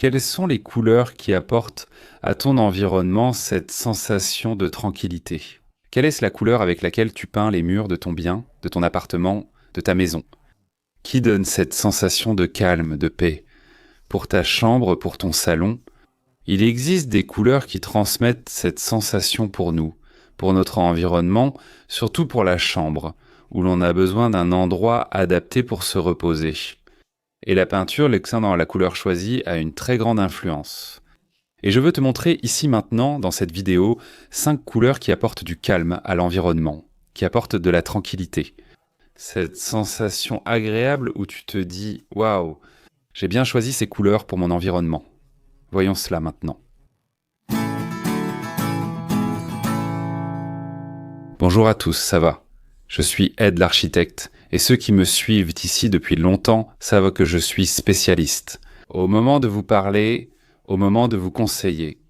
Quelles sont les couleurs qui apportent à ton environnement cette sensation de tranquillité? Quelle est la couleur avec laquelle tu peins les murs de ton bien, de ton appartement, de ta maison? Qui donne cette sensation de calme, de paix? Pour ta chambre, pour ton salon, il existe des couleurs qui transmettent cette sensation pour nous, pour notre environnement, surtout pour la chambre, où l'on a besoin d'un endroit adapté pour se reposer. Et la peinture, l'excellent dans la couleur choisie, a une très grande influence. Et je veux te montrer ici maintenant, dans cette vidéo, 5 couleurs qui apportent du calme à l'environnement, qui apportent de la tranquillité. Cette sensation agréable où tu te dis « Waouh, j'ai bien choisi ces couleurs pour mon environnement ». Voyons cela maintenant. Bonjour à tous, ça va? Je suis Ed l'architecte, et ceux qui me suivent ici depuis longtemps savent que je suis spécialiste. Au moment de vous parler, au moment de vous conseiller.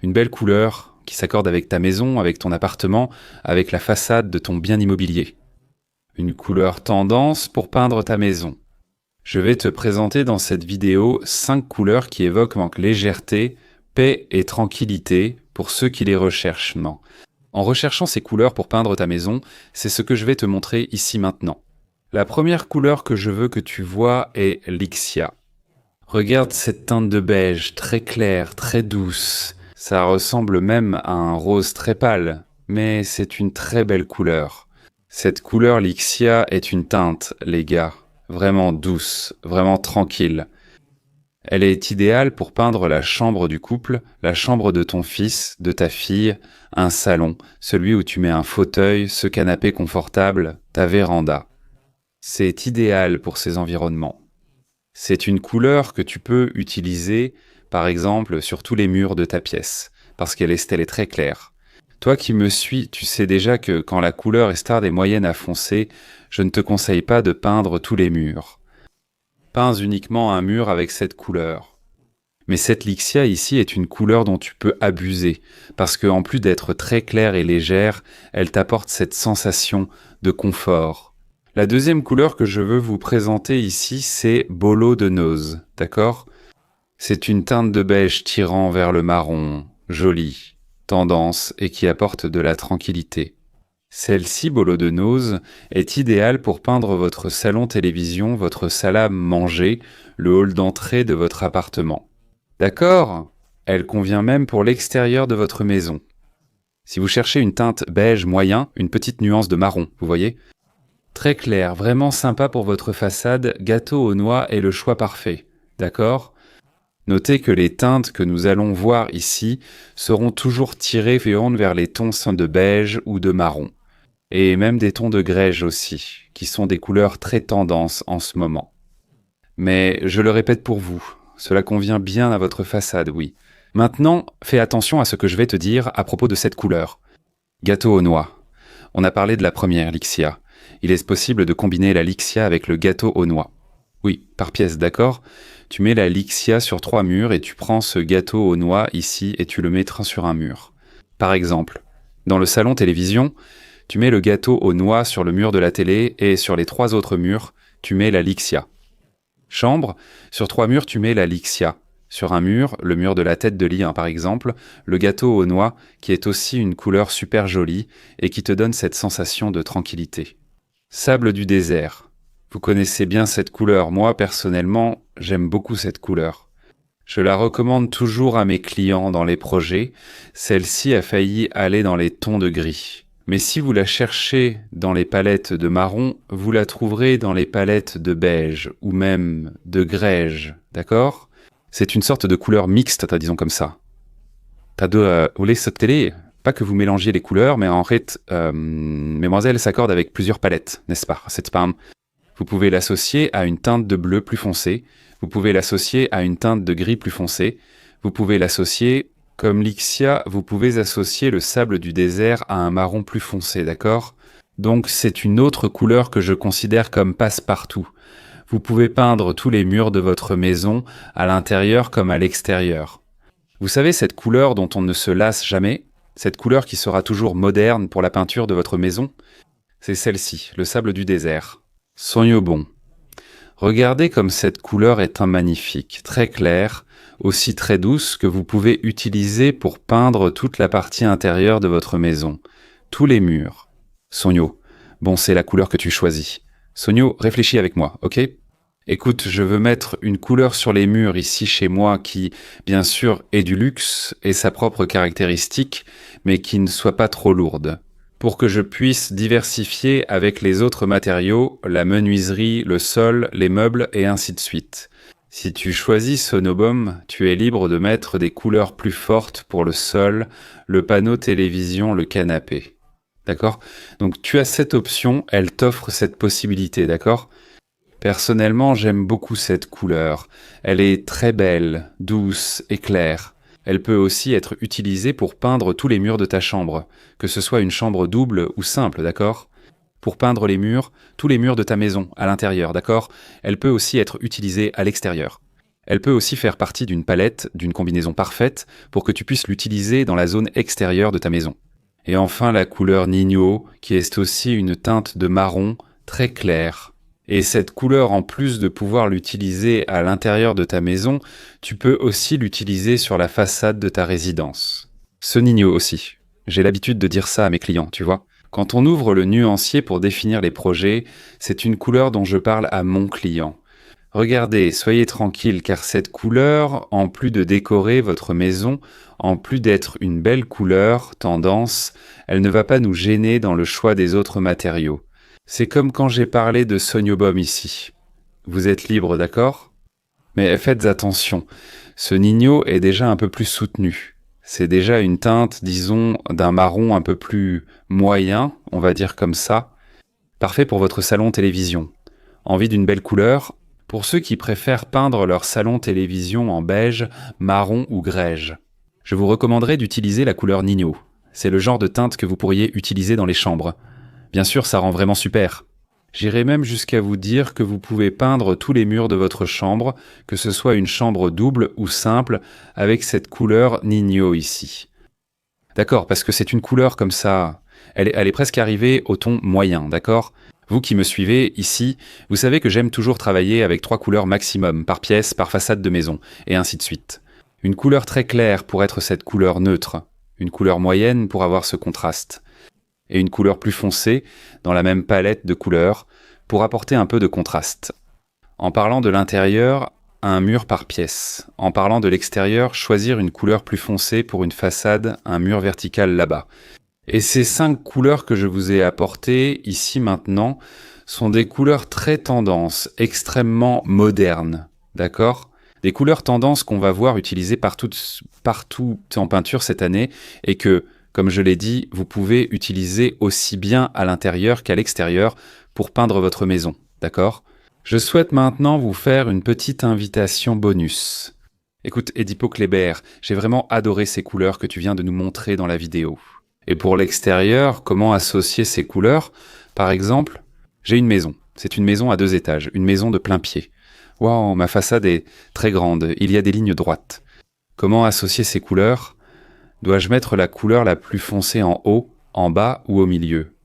Une belle couleur qui s'accorde avec ta maison, avec ton appartement, avec la façade de ton bien immobilier. Une couleur tendance pour peindre ta maison. Je vais te présenter dans cette vidéo 5 couleurs qui évoquent légèreté, paix et tranquillité pour ceux qui les recherchent. Non. En recherchant ces couleurs pour peindre ta maison, c'est ce que je vais te montrer ici maintenant. La première couleur que je veux que tu vois est l'Ixia. Regarde cette teinte de beige, très claire, très douce. Ça ressemble même à un rose très pâle, mais c'est une très belle couleur. Cette couleur l'Ixia est une teinte, les gars, vraiment douce, vraiment tranquille. Elle est idéale pour peindre la chambre du couple, la chambre de ton fils, de ta fille, un salon, celui où tu mets un fauteuil, ce canapé confortable, ta véranda. C'est idéal pour ces environnements. C'est une couleur que tu peux utiliser, par exemple, sur tous les murs de ta pièce, parce qu'elle est très claire. Toi qui me suis, tu sais déjà que quand la couleur est starde et moyenne à foncé, je ne te conseille pas de peindre tous les murs. Peins uniquement un mur avec cette couleur. Mais cette Lixia ici est une couleur dont tu peux abuser, parce qu'en plus d'être très claire et légère, elle t'apporte cette sensation de confort. La deuxième couleur que je veux vous présenter ici, c'est Bolo de Nose, d'accord? C'est une teinte de beige tirant vers le marron, jolie, tendance et qui apporte de la tranquillité. Celle-ci, Bolo de Nose, est idéale pour peindre votre salon télévision, votre salle à manger, le hall d'entrée de votre appartement. D'accord? Elle convient même pour l'extérieur de votre maison. Si vous cherchez une teinte beige moyen, une petite nuance de marron, vous voyez? Très clair, vraiment sympa pour votre façade, gâteau aux noix est le choix parfait. D'accord? Notez que les teintes que nous allons voir ici seront toujours tirées vers les tons de beige ou de marron. Et même des tons de grège aussi, qui sont des couleurs très tendances en ce moment. Mais je le répète pour vous, cela convient bien à votre façade, oui. Maintenant, fais attention à ce que je vais te dire à propos de cette couleur. Gâteau aux noix. On a parlé de la première, l'Ixia. Il est possible de combiner la Lixia avec le gâteau aux noix. Oui, par pièce, d'accord? Tu mets la Lixia sur 3 murs et tu prends ce gâteau aux noix ici et tu le mettras sur un mur. Par exemple, dans le salon télévision, tu mets le gâteau aux noix sur le mur de la télé et sur les 3 autres murs, tu mets la Lixia. Chambre, sur 3 murs, tu mets la Lixia. Sur un mur, le mur de la tête de lit par exemple, le gâteau aux noix qui est aussi une couleur super jolie et qui te donne cette sensation de tranquillité. Sable du désert. Vous connaissez bien cette couleur. Moi, personnellement, j'aime beaucoup cette couleur. Je la recommande toujours à mes clients dans les projets. Celle-ci a failli aller dans les tons de gris. Mais si vous la cherchez dans les palettes de marron, vous la trouverez dans les palettes de beige ou même de grège, d'accord? C'est une sorte de couleur mixte, disons comme ça. Pas que vous mélangiez les couleurs, mais en fait, Mesdemoiselles s'accorde avec plusieurs palettes, n'est-ce pas? Vous pouvez l'associer à une teinte de bleu plus foncé, vous pouvez l'associer à une teinte de gris plus foncé, vous pouvez l'associer, comme l'Ixia, vous pouvez associer le sable du désert à un marron plus foncé, d'accord? Donc c'est une autre couleur que je considère comme passe-partout. Vous pouvez peindre tous les murs de votre maison, à l'intérieur comme à l'extérieur. Vous savez cette couleur dont on ne se lasse jamais? Cette couleur qui sera toujours moderne pour la peinture de votre maison? C'est celle-ci, le sable du désert. Sognez bon. Regardez comme cette couleur est magnifique, très claire, aussi très douce que vous pouvez utiliser pour peindre toute la partie intérieure de votre maison, tous les murs. Sonio, bon, c'est la couleur que tu choisis. Sonio, réfléchis avec moi, ok? Écoute, je veux mettre une couleur sur les murs ici chez moi qui, bien sûr, est du luxe et sa propre caractéristique, mais qui ne soit pas trop lourde, pour que je puisse diversifier avec les autres matériaux, la menuiserie, le sol, les meubles et ainsi de suite. Si tu choisis Sonobom, tu es libre de mettre des couleurs plus fortes pour le sol, le panneau télévision, le canapé. D'accord? Donc tu as cette option, elle t'offre cette possibilité, d'accord? Personnellement, j'aime beaucoup cette couleur. Elle est très belle, douce et claire. Elle peut aussi être utilisée pour peindre tous les murs de ta chambre, que ce soit une chambre double ou simple, d'accord? Pour peindre les murs, tous les murs de ta maison, à l'intérieur, d'accord? Elle peut aussi être utilisée à l'extérieur. Elle peut aussi faire partie d'une palette, d'une combinaison parfaite, pour que tu puisses l'utiliser dans la zone extérieure de ta maison. Et enfin, la couleur Nino, qui est aussi une teinte de marron très claire. Et cette couleur, en plus de pouvoir l'utiliser à l'intérieur de ta maison, tu peux aussi l'utiliser sur la façade de ta résidence. Ce Nino aussi. J'ai l'habitude de dire ça à mes clients, tu vois. Quand on ouvre le nuancier pour définir les projets, c'est une couleur dont je parle à mon client. Regardez, soyez tranquille, car cette couleur, en plus de décorer votre maison, en plus d'être une belle couleur, tendance, elle ne va pas nous gêner dans le choix des autres matériaux. C'est comme quand j'ai parlé de Soniobom ici. Vous êtes libre, d'accord? Mais faites attention, ce Nino est déjà un peu plus soutenu. C'est déjà une teinte, disons, d'un marron un peu plus moyen, on va dire comme ça. Parfait pour votre salon télévision. Envie d'une belle couleur? Pour ceux qui préfèrent peindre leur salon télévision en beige, marron ou grège, je vous recommanderais d'utiliser la couleur Nino. C'est le genre de teinte que vous pourriez utiliser dans les chambres. Bien sûr, ça rend vraiment super. J'irai même jusqu'à vous dire que vous pouvez peindre tous les murs de votre chambre, que ce soit une chambre double ou simple, avec cette couleur Nino ici. D'accord, parce que c'est une couleur comme ça, elle est presque arrivée au ton moyen, d'accord? Vous qui me suivez ici, vous savez que j'aime toujours travailler avec 3 couleurs maximum, par pièce, par façade de maison, et ainsi de suite. Une couleur très claire pour être cette couleur neutre, une couleur moyenne pour avoir ce contraste, et une couleur plus foncée, dans la même palette de couleurs, pour apporter un peu de contraste. En parlant de l'intérieur, un mur par pièce. En parlant de l'extérieur, choisir une couleur plus foncée pour une façade, un mur vertical là-bas. Et ces 5 couleurs que je vous ai apportées ici maintenant sont des couleurs très tendances, extrêmement modernes, d'accord? Des couleurs tendances qu'on va voir utilisées partout en peinture cette année et que, comme je l'ai dit, vous pouvez utiliser aussi bien à l'intérieur qu'à l'extérieur pour peindre votre maison, d'accord? Je souhaite maintenant vous faire une petite invitation bonus. Écoute, Edipo Kléber, j'ai vraiment adoré ces couleurs que tu viens de nous montrer dans la vidéo. Et pour l'extérieur, comment associer ces couleurs? Par exemple, j'ai une maison. C'est une maison à 2 étages, une maison de plein pied. Waouh, ma façade est très grande, il y a des lignes droites. Comment associer ces couleurs? Dois-je mettre la couleur la plus foncée en haut, en bas ou au milieu?